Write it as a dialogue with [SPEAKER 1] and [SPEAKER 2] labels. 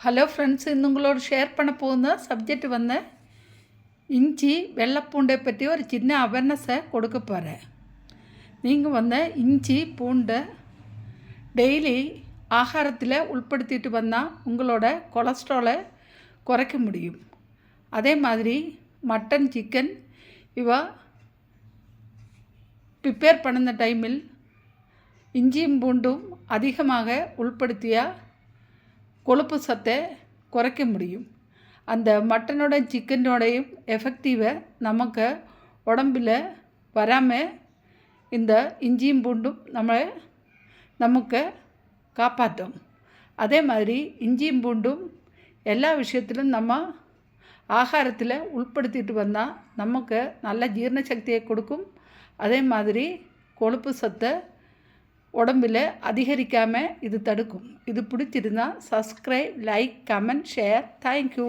[SPEAKER 1] Hello friends, உங்களோட share பண்ண போகுന്ന subject இஞ்சி வெள்ளைப்பூண்டை பற்றி ஒரு சின்ன அவேர்னஸை கொடுக்க போகிறேன். நீங்கள் இஞ்சி பூண்டை டெய்லி ஆகாரத்தில் உட்படுத்திட்டு வந்தால் உங்களோட கொலஸ்ட்ராலை குறைக்க முடியும். அதே மாதிரி மட்டன், சிக்கன் ப்ரிப்பேர் பண்ணுற டைமில் இஞ்சியும் பூண்டும் அதிகமாக உட்படுத்தியாக கொழுப்பு சத்தை குறைக்க முடியும். அந்த மட்டனோட சிக்கனோடையும் எஃபெக்டிவை நமக்கு உடம்பில் வராமல் இந்த இஞ்சியும் பூண்டும் நமக்கு காப்பாற்றும். அதே மாதிரி இஞ்சியும் பூண்டும் எல்லா விஷயத்திலும் நம்ம ஆகாரத்தில் உட்படுத்திட்டு வந்தால் நமக்கு நல்ல ஜீரண சக்தியை கொடுக்கும். அதே மாதிரி கொழுப்பு சத்தை உடம்பில் அதிகரிக்காமல் இது தடுக்கும். இது பிடிச்சிருந்தால் subscribe, like, comment, share. Thank you.